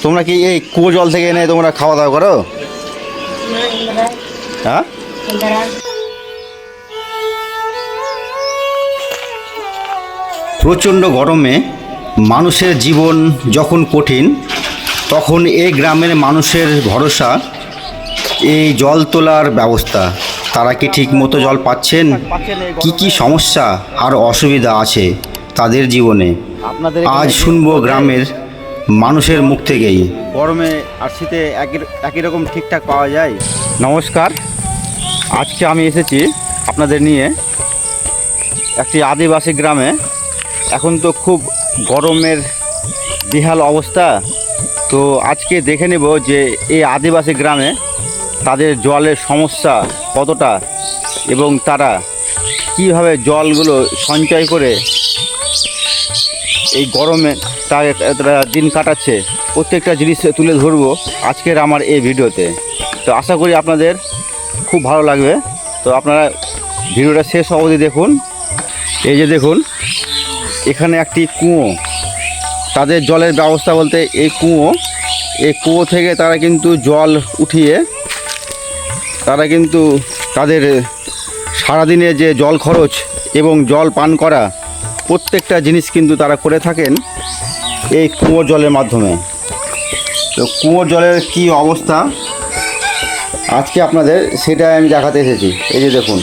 তোমরা কি এই কুয়ো জল থেকে এনে তোমরা খাওয়া দাওয়া করো? হ্যাঁ, প্রচণ্ড গরমে মানুষের জীবন যখন কঠিন, তখন এই গ্রামের মানুষের ভরসা এই জল তোলার ব্যবস্থা। তারা কি ঠিক মতো জল পাচ্ছেন? কি কি সমস্যা আর অসুবিধা আছে তাদের জীবনে, আজ শুনবো গ্রামের মানুষের মুখ থেকেই। গরমে আর শীতে একই রকম ঠিকঠাক পাওয়া যায়? নমস্কার, আজকে আমি এসেছি আপনাদের নিয়ে একটি আদিবাসী গ্রামে। এখন তো খুব গরমের বিহাল অবস্থা, তো আজকে দেখে নেব যে এই আদিবাসী গ্রামে তাদের জলের সমস্যা কতটা এবং তারা কীভাবে জলগুলো সঞ্চয় করে এই গরমে তারা দিন কাটাচ্ছে। প্রত্যেকটা জিনিস তুলে ধরবো আজকের আমার এই ভিডিওতে। তো আশা করি আপনাদের খুব ভালো লাগবে। তো আপনারা ভিডিওটা শেষ অবধি দেখুন। এই যে দেখুন, এখানে একটি কুয়ো। তাদের জলের ব্যবস্থা বলতে এই কুয়ো থেকে তারা কিন্তু জল উঠিয়ে তারা কিন্তু তাদের সারাদিনে যে জল খরচ এবং জল পান করা প্রত্যেকটা জিনিস কিন্তু তারা করে থাকেন এই কুয়োর জলের মাধ্যমে। তো কুয়োর জলের কি অবস্থা আজকে আপনাদের সেটাই আমি দেখাতে এসেছি। এই যে দেখুন,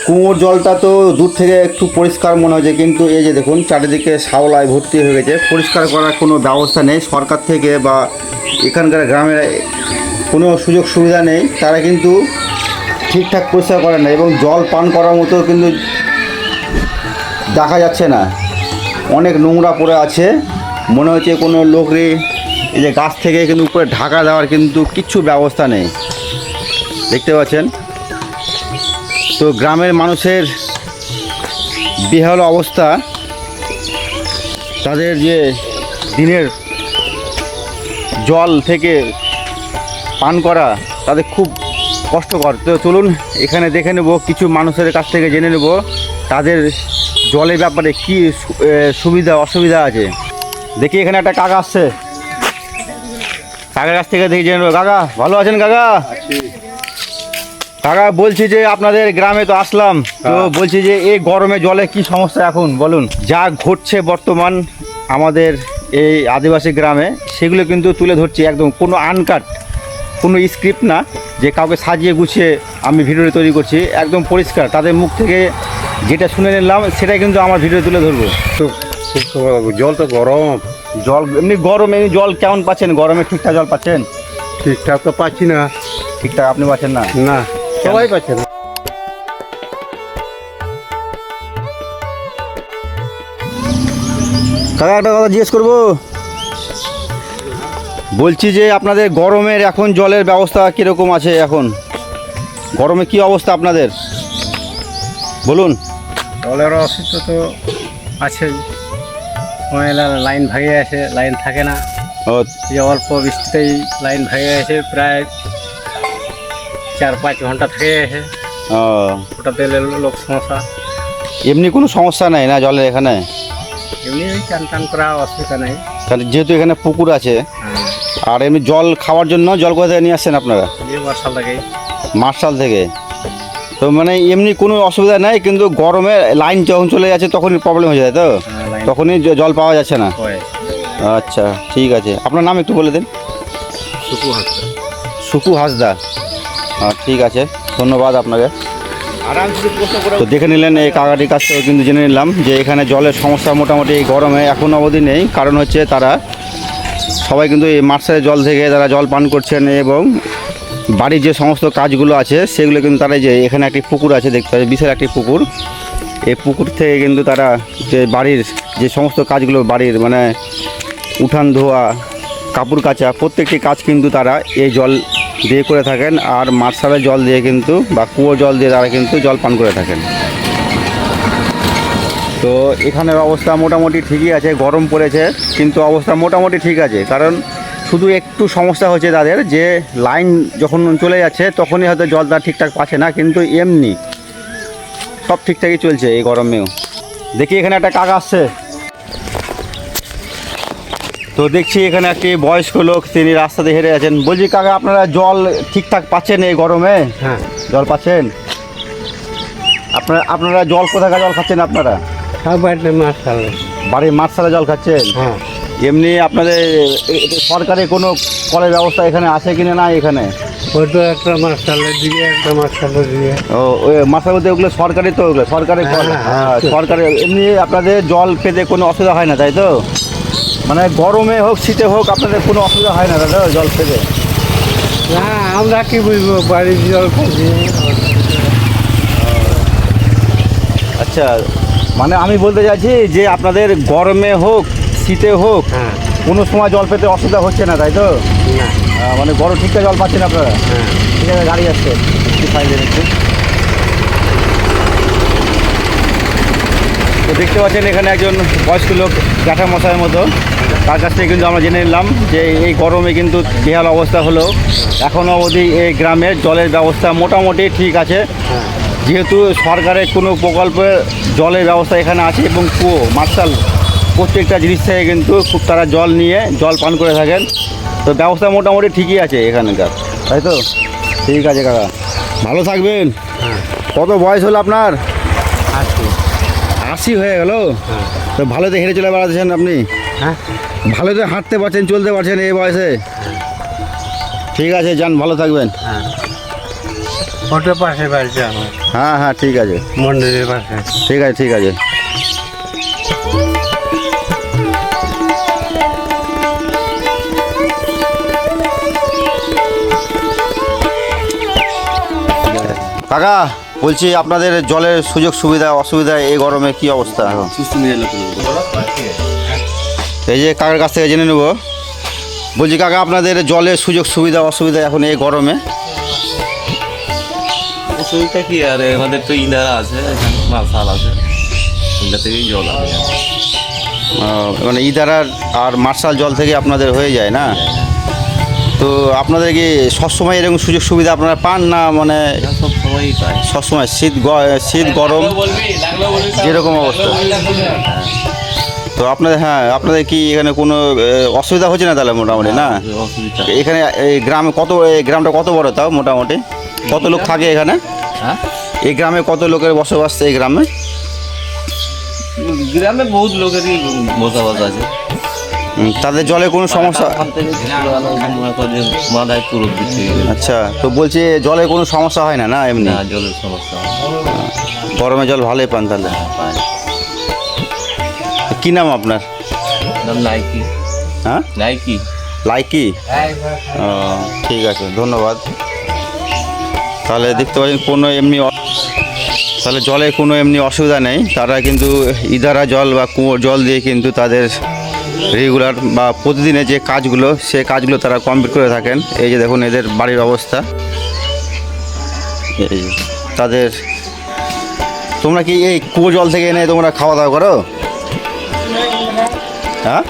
কুয়োর জলটা তো দূর থেকে একটু পরিষ্কার মনে হয়েছে, কিন্তু এই যে দেখুন চারিদিকে শ্যাওলায় ভর্তি হয়ে গেছে। পরিষ্কার করার কোনো ব্যবস্থা নেই সরকার থেকে বা এখানকার গ্রামের কোনো সুযোগ সুবিধা নেই। তারা কিন্তু ঠিকঠাক পরিষ্কার করে না এবং জল পান করার মতো কিন্তু দেখা যাচ্ছে না। অনেক নোংরা পড়ে আছে, মনে হচ্ছে কোনো লোকরে এই যে গাছ থেকে কিন্তু উপরে ঢাকা দেওয়ার কিন্তু কিচ্ছু ব্যবস্থা নেই, দেখতে পাচ্ছেন। তো গ্রামের মানুষের বেহাল অবস্থা, তাদের যে দিনের জল থেকে পান করা তাদের খুব কষ্টকর। তো চলুন এখানে দেখে নেব, কিছু মানুষের কাছ থেকে জেনে নেব তাদের জলের ব্যাপারে কি সুবিধা অসুবিধা আছে। দেখি এখানে একটা কাকা আসছে, কাকার কাছ থেকে দেখি জেনে নেব। কাকা ভালো আছেন? কাকা কাকা বলছি যে আপনাদের গ্রামে তো আসলাম, তো বলছি যে এই গরমে জলে কি সমস্যা এখন বলুন। যা ঘটছে বর্তমান আমাদের এই আদিবাসী গ্রামে সেগুলো কিন্তু তুলে ধরছি, একদম কোনো আনকাট, কোনো স্ক্রিপ্ট না যে কাউকে সাজিয়ে গুছিয়ে আমি ভিডিও তৈরি করছি। একদম পরিষ্কার তাদের মুখ থেকে যেটা শুনে নিলাম সেটাই কিন্তু আমার ভিডিও তুলে ধরবো। তো জল তো গরম, জল এমনি গরম, এমনি জল কেমন পাচ্ছেন? গরমে ঠিকঠাক জল পাচ্ছেন? ঠিকঠাক তো পাচ্ছি না। ঠিকঠাক আপনি পাচ্ছেন না? না, সবাই পাচ্ছে না। কাকা একটা কথা জিজ্ঞেস করবো, বলছি যে আপনাদের গরমের এখন জলের ব্যবস্থা কীরকম আছে? এখন গরমে কি অবস্থা আপনাদের বলুন। জলের অসুবিধা তো আছে, লাইন ভাঙে আছে, লাইন থাকে না। ও, যে অল্প বৃষ্টিতেই লাইন ভেঙে গেছে, প্রায় 4-5 ঘন্টা থেকে গেছে। ও, ওটাতে লোক সমস্যা। এমনি কোনো সমস্যা নাই না জলের এখানে? এমনি চান টান করা অসুবিধা নেই, কারণ যেহেতু এখানে পুকুর আছে। আর এমনি জল খাওয়ার জন্য জল কোথা থেকে নিয়ে আসছেন আপনারা? মার্শাল থেকে। মার্শাল থেকে। তো মানে এমনি কোনো অসুবিধা নাই, কিন্তু গরমে লাইন যখন চলে যাচ্ছে তখনই প্রবলেম হয়ে যায়, তো তখনই জল পাওয়া যাচ্ছে না। আচ্ছা ঠিক আছে, আপনার নাম একটু বলে দিন। সুকু হাসদা। সুকু হাসদা, ঠিক আছে, ধন্যবাদ আপনাকে। তো দেখে নিলেন এই কাকাটির কাছ থেকে কিন্তু জেনে নিলাম যে এখানে জলের সমস্যা মোটামুটি এই গরমে এখন অবধি নেই। কারণ হচ্ছে তারা সবাই কিন্তু এই মার্শালের জল থেকে তারা জল পান করছেন এবং বাড়ির যে সমস্ত কাজগুলো আছে সেগুলো কিন্তু তারা, যে এখানে একটি পুকুর আছে দেখতে পাচ্ছি, বিশাল একটি পুকুর। এই পুকুর থেকে কিন্তু তারা যে বাড়ির যে সমস্ত কাজগুলো, বাড়ির মানে উঠান ধোয়া, কাপড় কাচা, প্রত্যেকটি কাজ কিন্তু তারা এই জল দিয়ে করে থাকেন। আর মার্শালের জল দিয়ে কিন্তু বা কুয়োর জল দিয়ে তারা কিন্তু জল পান করে থাকেন। তো এখানের অবস্থা মোটামুটি ঠিকই আছে, গরম পড়েছে কিন্তু অবস্থা মোটামুটি ঠিক আছে। কারণ শুধু একটু সমস্যা হচ্ছে তাদের, যে লাইন যখন চলে যাচ্ছে তখনই হয়তো জলটা ঠিকঠাক পাচ্ছে না, কিন্তু এমনি সব ঠিকঠাকই চলছে এই গরমেও। দেখি এখানে একটা কাকা আসছে। তো তো দেখছি এখানে একটি বয়স্ক লোক, তিনি রাস্তাতে হেঁটে আছেন। বলছি কাকা, আপনারা জল ঠিকঠাক পাচ্ছেন এই গরমে? হ্যাঁ, জল পাচ্ছেন? আপনারা জল কোথাকার জল খাচ্ছেন আপনারা? সব বাড়িতে মাছ খাবে। বাড়ির মাঠশালা জল খাচ্ছেন? হ্যাঁ, এমনি আপনাদের সরকারি কোনো কলের ব্যবস্থা এখানে আছে কিনা? না এখানে ওই তো একটা মাছ খালে দিয়ে একটা মাছ খালে দিয়ে। ও ওই মাঠশালা বলতে ওগুলো সরকারি, তো ওগুলো সরকারি কল। হ্যাঁ, হ্যাঁ, হ্যাঁ। সরকারি। এমনি আপনাদের জল পেতে কোনো অসুবিধা হয় না, তাই তো? মানে গরমে হোক শীতে হোক আপনাদের কোনো অসুবিধা হয় না দাদা জল পেতে? না, আমরা কি বুঝবো, বাড়ির জল খাচ্ছি। আচ্ছা, মানে আমি বলতে চাইছি যে আপনাদের গরমে হোক শীতে হোক হ্যাঁ, কোনো সময় জল পেতে অসুবিধা হচ্ছে না, তাই তো? না, মানে গরম ঠিকঠাক জল পাচ্ছেন আপনারা? হ্যাঁ। ঠিক আছে, গাড়ি আসছে, একটু সাইডে একটু। তো দেখতে পাচ্ছেন এখানে একজন বয়স্ক লোক, জ্যাঠা মশাইয়ের মতো, তার কাছ থেকে কিন্তু আমরা জেনে নিলাম যে এই গরমে কিন্তু বেহাল অবস্থা হলো। এখনও অবধি এই গ্রামের জলের ব্যবস্থা মোটামুটি ঠিক আছে, যেহেতু সরকারের কোনো প্রকল্পে জলের ব্যবস্থা এখানে আছে এবং কুয়ো মার্শাল প্রত্যেকটা জিনিস থেকে কিন্তু খুব তারা জল নিয়ে জল পান করে থাকেন। তো ব্যবস্থা মোটামুটি ঠিকই আছে এখানকার, তাই তো? ঠিক আছে কাকা, ভালো থাকবেন। কত বয়স হলো আপনার? 80 হয়ে গেল? তো ভালোতে হেঁটে চলে বেড়াচ্ছেন আপনি? হ্যাঁ, ভালোতে হাঁটতে পারছেন, চলতে পারছেন এই বয়সে? ঠিক আছে, যান, ভালো থাকবেন। হ্যাঁ। ওটা পাশে বাড়িতে আমার, হ্যাঁ হ্যাঁ, ঠিক আছে, মন্দিরের পাশে। ঠিক আছে, ঠিক আছে। কাকা, বলছি আপনাদের জলের সুযোগ সুবিধা অসুবিধা এই গরমে কি অবস্থা এখন? এই যে কাকার কাছ থেকে জেনে নেব। বলছি কাকা, আপনাদের জলের সুযোগ সুবিধা অসুবিধা এখন এই গরমে? অসুবিধা কি আর, আমাদের তো ইনারা আছে, মার্শাল আছে, ওইটা থেকেই জল আসে। মানে ইদারার আর মার্শাল জল থেকে আপনাদের হয়ে যায় না? তো আপনাদের কি সবসময় এরকম সুযোগ সুবিধা আপনারা পান না? মানে এটা সব সময়ই পায়। সবসময় শীত গরম যেরকম অবস্থা। তো আপনাদের, হ্যাঁ, আপনাদের কি এখানে কোনো অসুবিধা হচ্ছে না তাহলে মোটামুটি? না, অসুবিধা। এখানে এই গ্রামে কত, এই গ্রামটা কত বড় তাও মোটামুটি? কত লোক থাকে এখানে? হ্যাঁ, এই গ্রামে কত লোকের বসবাস এই গ্রামে? গ্রামে বহুত লোকেরই বসবাস আছে। তাদের জলে কোনো সমস্যা? ওখান থেকে মাদায় পুরো দিচ্ছে আচ্ছা, তো বলছি জলে কোনো সমস্যা হয় না? না এমনি না, জলের সমস্যা গরমে জল ভালোই পান তাহলে? পায়। কী নাম আপনার? নাইকি। হ্যাঁ, নাইকি। লাইকি? ও, ঠিক আছে, ধন্যবাদ। তাহলে দেখতে পাচ্ছেন কোনো এমনি তাহলে জলে কোনো এমনি অসুবিধা নেই। তারা কিন্তু ইদারা জল বা কুয়োর জল দিয়ে কিন্তু তাদের রেগুলার বা প্রতিদিনের যে কাজগুলো সে কাজগুলো তারা কমপ্লিট করে থাকেন। এই যে দেখুন এদের বাড়ির অবস্থা, এই যে তাদের। তোমরা কি এই কুয়ো জল থেকে এনে তোমরা খাওয়া দাওয়া করো? হ্যাঁ,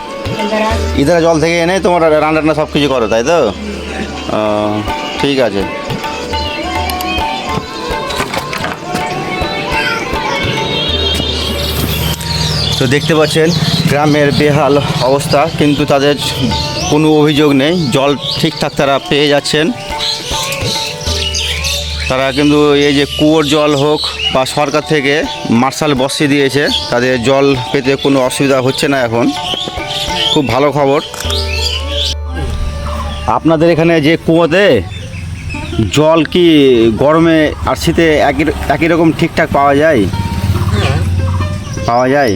ইদারা জল থেকে এনে তোমরা রান্না সব কিছু করো, তাই তো? ঠিক আছে। তো দেখতে পাচ্ছেন গ্রামের বেহাল অবস্থা, কিন্তু তাদের কোনো অভিযোগ নেই, জল ঠিকঠাক তারা পেয়ে যাচ্ছেন। তারা কিন্তু এই যে কুয়োর জল হোক বা সরকার থেকে মার্শাল বসিয়ে দিয়েছে, তাদের জল পেতে কোনো অসুবিধা হচ্ছে না এখন। খুব ভালো খবর। আপনাদের এখানে যে কুয়োতে জল কি গরমে আর শীতে একই রকম ঠিকঠাক পাওয়া যায়? পাওয়া যায়?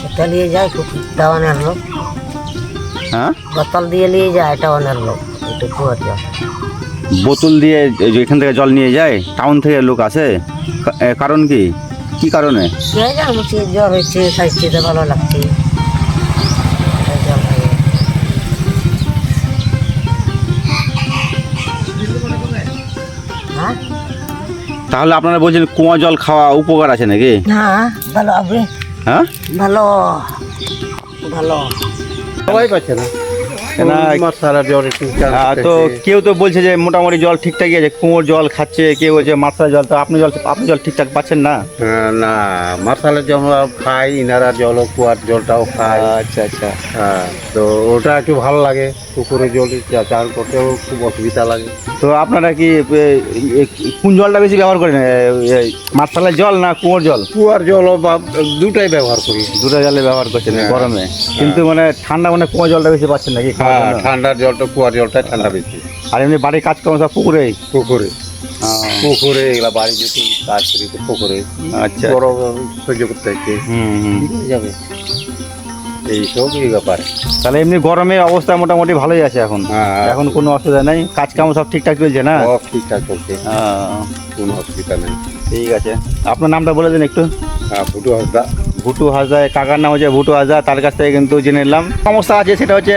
এটা নিয়ে যায় টাউনের লোক, হ্যাঁ, বোতল দিয়ে নিয়ে যায় টাউনের লোক, একটু কুয়ার জল। বোতল দিয়ে এখান থেকে জল নিয়ে যায়? টাউন থেকে লোক আসে? কারণ কি, কি কারণে? কে জানো, সে জ্বর হচ্ছে, স্বাস্থ্যতে ভালো লাগছে, তাই জল খাই। হ্যাঁ, তাহলে আপনারা বলছেন কুয়া জল খাওয়া উপকার আছে নাকি? না, ভালো হবে, হ্যাঁ, ভালো ভালো। সবাই পাচ্ছে না। না মাথার জল একটু তো কেউ তো বলছে যে মোটামুটি জল ঠিকঠাকই আছে, কুয়োর জল খাচ্ছে, কেউ বলছে মাথার জল, তো আপনি জল ঠিকঠাক পাচ্ছেন না? না মাথালের জল খাই, ইনারা জল কুয়ার জলটাও খাই। আচ্ছা আচ্ছা। হ্যাঁ, তো ওটা একটু ভালো লাগে। পুকুরে জল চান করতেও খুব অসুবিধা লাগে। তো আপনারা কি কোন জলটা বেশি ব্যবহার করেন, মাথালের জল না কুয়োর জল? কুয়ার জল বা দুটাই ব্যবহার করি। দুটো জলে ব্যবহার করছেন এই হ্যাঁ। গরমে, কিন্তু মানে ঠান্ডা মানে কুয়োর জলটা বেশি পাচ্ছেন নাকি খাওয়ার হ্যাঁ, জন্য? ঠান্ডার জলটা কুয়ার জলটা ঠান্ডা বেশি। আর এমনি বাড়ির কাজকর্ম সব পুকুরেই? পুকুরে পুকুরে এগুলা বাড়ি যেতে কাজ করি তো পুকুরে। আচ্ছা। গরম সহ্য করতে হচ্ছে, হুম। ঠিক হয়ে যাবে এইসব এই ব্যাপার। তাহলে এমনি গরমের অবস্থা মোটামুটি ভালোই আছে এখন? হ্যাঁ। এখন কোনো অসুবিধা নেই, কাজ কাম সব ঠিকঠাক চলছে না? সব ঠিকঠাক চলছে, কোনো অসুবিধা নেই। ঠিক আছে, আপনার নামটা বলে দিন একটু। হ্যাঁ, ফুটু হাসদা। ভুটু হাজরা, কাকার নাম হচ্ছে ভুটু হাজরা, তার কাছ থেকে কিন্তু জেনে নিলাম। সমস্যা আছে সেটা হচ্ছে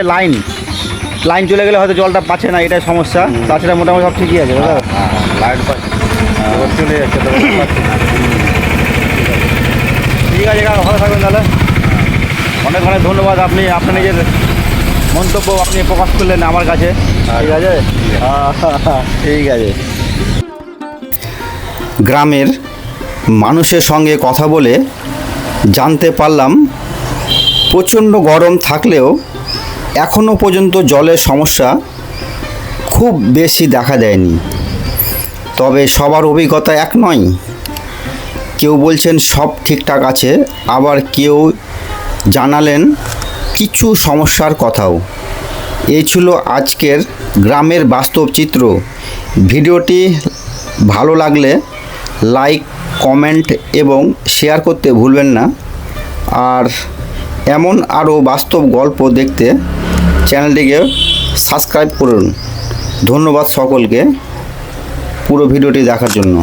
লাইন চলে গেলে হয়তো জলটা পাচ্ছে না, এটাই সমস্যা। তাছাড়া মোটামুটি সব ঠিকই আছে দাদা। লাইট পাচ্ছি, এবার চলে যাচ্ছে তো পাচ্ছি না। ঠিক আছে কাকা, ভালো থাকবেন তাহলে। অনেক অনেক ধন্যবাদ, আপনি আপনার নিজের মন্তব্য আপনি প্রকাশ করলেন আমার কাছে। ঠিক আছে, ঠিক আছে। গ্রামের মানুষের সঙ্গে কথা বলে জানতে পারলাম প্রচণ্ড গরম থাকলেও এখনও পর্যন্ত জলের সমস্যা খুব বেশি দেখা দেয়নি। তবে সবার অভিজ্ঞতা এক নয়, কেউ বলছেন সব ঠিকঠাক আছে, আবার কেউ জানালেন কিছু সমস্যার কথাও। এই ছিল আজকের গ্রামের বাস্তব চিত্র। ভিডিওটি ভালো লাগলে লাইক, কমেন্ট এবং শেয়ার করতে ভুলবেন না। আর এমন আরও বাস্তব গল্প দেখতে চ্যানেলটিকে সাবস্ক্রাইব করুন। ধন্যবাদ সকলকে পুরো ভিডিওটি দেখার জন্য।